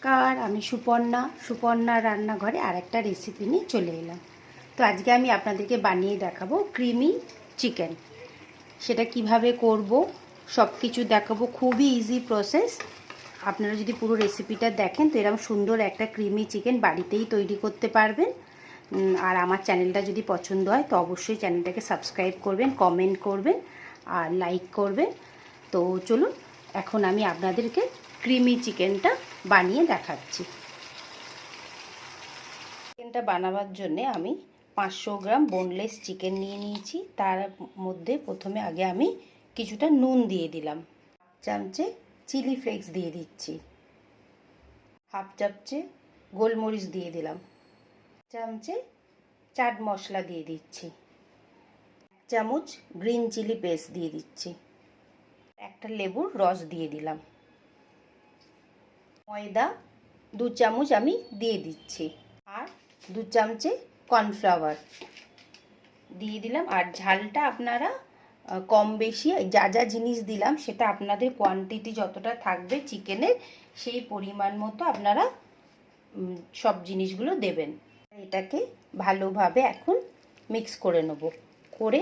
নমস্কার, আমি সুপর্ণা রান্নাঘরে আরেকটা রেসিপি নিয়ে চলে এলাম। তো আজকে আমি আপনাদেরকে বানিয়ে দেখাবো ক্রিমি চিকেন। সেটা কিভাবে করব সব কিছু দেখাবো, খুবই ইজি প্রসেস। আপনারা যদি পুরো রেসিপিটা দেখেন তো এরকম সুন্দর একটা ক্রিমি চিকেন বাড়িতেই তৈরি করতে পারবেন। আর আমার চ্যানেলটা যদি পছন্দ হয় তো অবশ্যই চ্যানেলটাকে সাবস্ক্রাইব করবেন, কমেন্ট করবেন আর লাইক করবেন। তো চলুন এখন আমি আপনাদেরকে ক্রিমি চিকেনটা বানিয়ে দেখাচ্ছি। চিকেনটা বানাবার জন্য আমি 500 গ্রাম বোনলেস চিকেন নিয়ে নিয়েছি। তার মধ্যে প্রথমে আগে আমি কিছুটা নুন দিয়ে দিলাম, চামচে চিলি ফ্লেক্স দিয়ে দিচ্ছি, হাফ চামচে গোলমরিচ দিয়ে দিলাম, চামচে চাট মশলা দিয়ে দিচ্ছি, চামচ গ্রিন চিলি পেস্ট দিয়ে দিচ্ছি, একটা লেবুর রস দিয়ে দিলাম, ময়দা 2 চামচ আমি দিয়ে দিচ্ছি, আর 2 চামচে কর্নফ্লাওয়ার দিয়ে দিলাম। আর ঝালটা আপনারা কম বেশি যা যা জিনিস দিলাম সেটা আপনাদের কোয়ান্টিটি যতটা থাকবে চিকেনের সেই পরিমাণ মতো আপনারা সব জিনিসগুলো দেবেন। এটাকে ভালোভাবে এখন মিক্স করে নেব, করে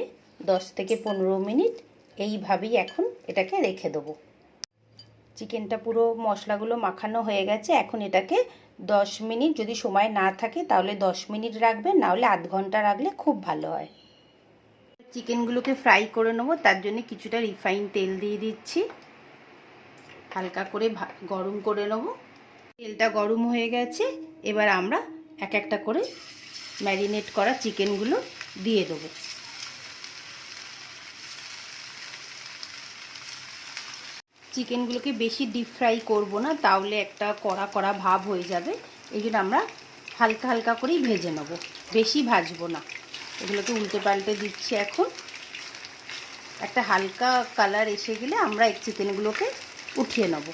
10 থেকে 15 মিনিট এইভাবেই এখন এটাকে রেখে দেবো। চিকেনটা পুরো মশলাগুলো মাখানো হয়ে গেছে। এখন এটাকে 10 মিনিট, যদি সময় না থাকে তাহলে 10 মিনিট রাখবেন, না হলে আধ ঘন্টা রাখলে খুব ভালো হয়। চিকেনগুলোকে ফ্রাই করে নেবো, তার জন্য কিছুটা রিফাইন তেল দিয়ে দিচ্ছি, হালকা করে গরম করে নেব। তেলটা গরম হয়ে গেছে, এবার আমরা এক একটা করে ম্যারিনেট করা চিকেনগুলো দিয়ে দেবো। চিকেনগুলোকে বেশি ডিপ ফ্রাই করব না, তাহলে একটা কড়া কড়া ভাব হয়ে যাবে। এই জন্য আমরা হালকা হালকা করেই ভেজে নেব, বেশি ভাজবো না। এগুলোকে উল্টে পাল্টে দিচ্ছি। এখন একটা হালকা কালার এসে গেলে আমরা এই চিকেনগুলোকে উঠিয়ে নেব।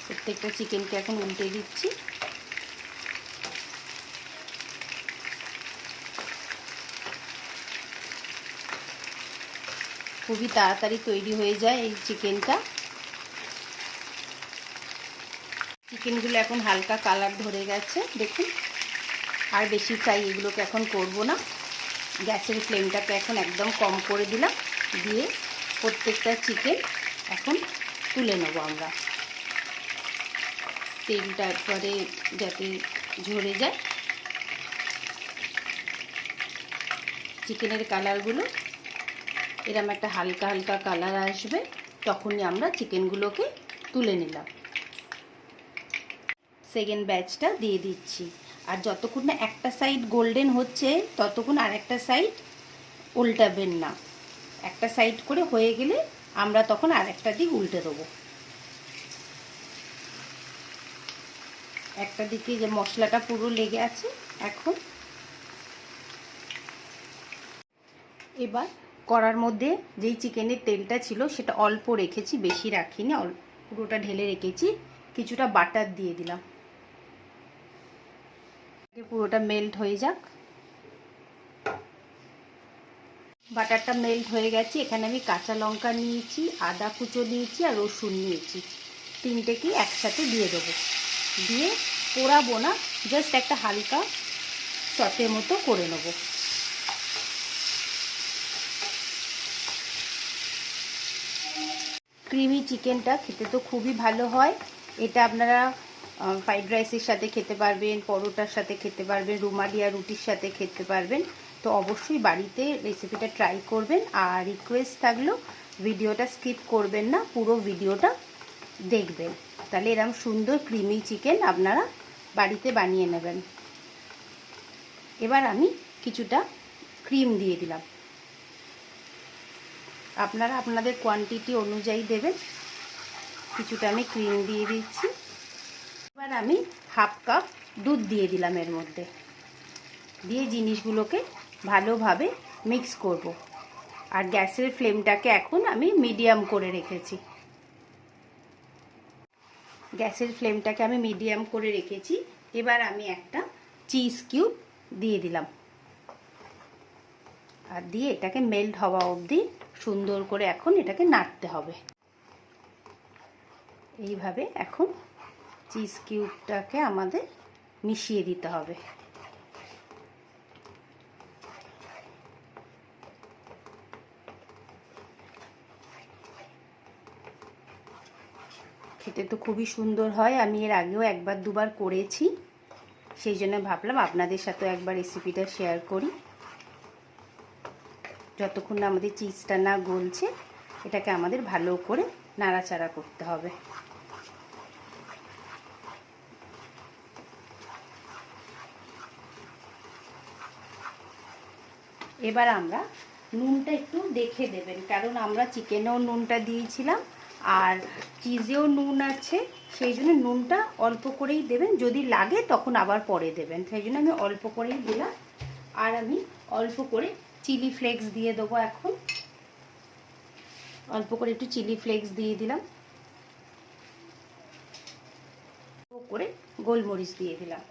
প্রত্যেকটা চিকেনকে এখন উল্টে দিচ্ছি। খুবই তাড়াতাড়ি তৈরি হয়ে যায় এই চিকেনটা। চিকেনগুলো এখন হালকা কালার ধরে গেছে, দেখুন। আর বেশি ফ্রাই এগুলোকে এখন করব না। গ্যাসের ফ্লেমটাকে এখন একদম কম করে দিলাম, দিয়ে প্রত্যেকটা চিকেন এখন তুলে নেব আমরা। তেলটা একবারে যাতে ঝরে যায়। চিকেনের কালারগুলো এরকম একটা হালকা হালকা কালার আসবে, তখনই আমরা চিকেনগুলোকে তুলে নিলাম। সেকেন্ড ব্যাচটা দিয়ে দিচ্ছি। আর যতক্ষণ না একটা সাইড গোল্ডেন হচ্ছে ততক্ষণ আর একটা সাইড উল্টাবেন না। একটা সাইড করে হয়ে গেলে আমরা তখন আর একটা দিক উল্টে দেবো। একটা দিকে যে মশলাটা পুরো লেগে আছে। এখন এবার কড়ার মধ্যে যেই চিকেনের তেলটা ছিল সেটা অল্প রেখেছি, বেশি রাখিনি, পুরোটা ঢেলে রেখেছি। কিছুটা বাটার দিয়ে দিলাম, পুরোটা মেল্ট হয়ে যাক। বাটারটা মেল্ট হয়ে গেছে। এখানে আমি কাঁচা লঙ্কা নিয়েছি, আদা কুচো নিয়েছি আর রসুন নিয়েছি। তিনটেকেই একসাথে দিয়ে দেবো, দিয়ে পোড়াবো না, জাস্ট একটা হালকা সতে মতো করে নেব। ক্রিমি চিকেনটা খেতে তো খুবই ভালো হয়। এটা আপনারা ফ্রাইড রাইসের সাথে খেতে পারবেন, পরোটার সাথে খেতে পারবেন, রুমালিয়া রুটির সাথে খেতে পারবেন। তো অবশ্যই বাড়িতে রেসিপিটা ট্রাই করবেন। আর রিকোয়েস্ট থাকলো ভিডিওটা স্কিপ করবেন না, পুরো ভিডিওটা দেখবেন, তাহলে এরকম সুন্দর ক্রিমি চিকেন আপনারা বাড়িতে বানিয়ে নেবেন। এবার আমি কিছুটা ক্রিম দিয়ে দিলাম, আপনারা আপনাদের কোয়ান্টিটি অনুযায়ী দেবেন। কিছুটা আমি ক্রিম দিয়ে দিচ্ছি। এবার আমি হাফ কাপ দুধ দিয়ে দিলাম এর মধ্যে, দিয়ে জিনিসগুলোকে ভালোভাবে মিক্স করব। আর গ্যাসের ফ্লেমটাকে এখন আমি মিডিয়াম করে রেখেছি। এবার আমি একটা চিজ কিউব দিয়ে দিলাম, আর দিয়ে এটাকে মেল্ট হওয়া অবধি সুন্দর করে এখন এটাকে নাড়তে হবে। এইভাবে এখন চিজ কিউবটাকে আমাদের মিশিয়ে দিতে হবে। খেতে তো খুবই সুন্দর হয়, আমি এর আগেও একবার দুবার করেছি, সেই জন্য ভাবলাম আপনাদের সাথেও একবার রেসিপিটা শেয়ার করি। যতক্ষণ না আমাদের চিজটা না গলছে এটাকে আমাদের ভালো করে নাড়াচাড়া করতে হবে। এবার আমরা নুনটা একটু দেখে দেবেন, কারণ আমরা চিকেনেও নুনটা দিয়েছিলাম আর চিজেও নুন আছে, সেই জন্য নুনটা অল্প করেই দেবেন, যদি লাগে তখন আবার পরে দেবেন, সেই জন্য আমি অল্প করেই দিলাম। আর আমি অল্প করে চিলি ফ্লেক্স দিয়ে দেবো, এখন অল্প করে একটু চিলি ফ্লেক্স দিয়ে দিলাম, করে গোলমরিচ দিয়ে দিলাম,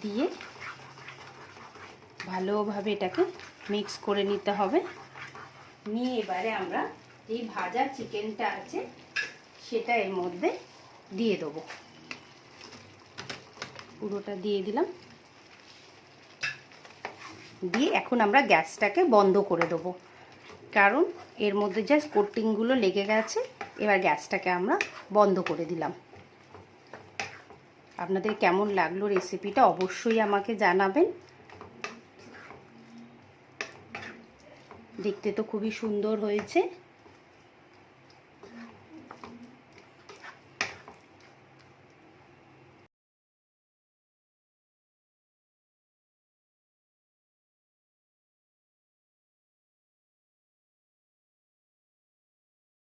দিয়ে ভালোভাবে এটাকে মিক্স করে নিতে হবে। নিয়ে এবারে আমরা এই ভাজা চিকেনটা আছে সেটা এর মধ্যে দিয়ে দেবো, পুরোটা দিয়ে দিলাম। দিয়ে এখন আমরা গ্যাসটাকে বন্ধ করে দেবো, কারণ এর মধ্যে জাস্ট কোটিংগুলো লেগে গেছে। এবার গ্যাসটাকে আমরা বন্ধ করে দিলাম। আপনাদের কেমন লাগলো রেসিপিটা অবশ্যই আমাকে জানাবেন। দেখতে তো খুবই সুন্দর হয়েছে।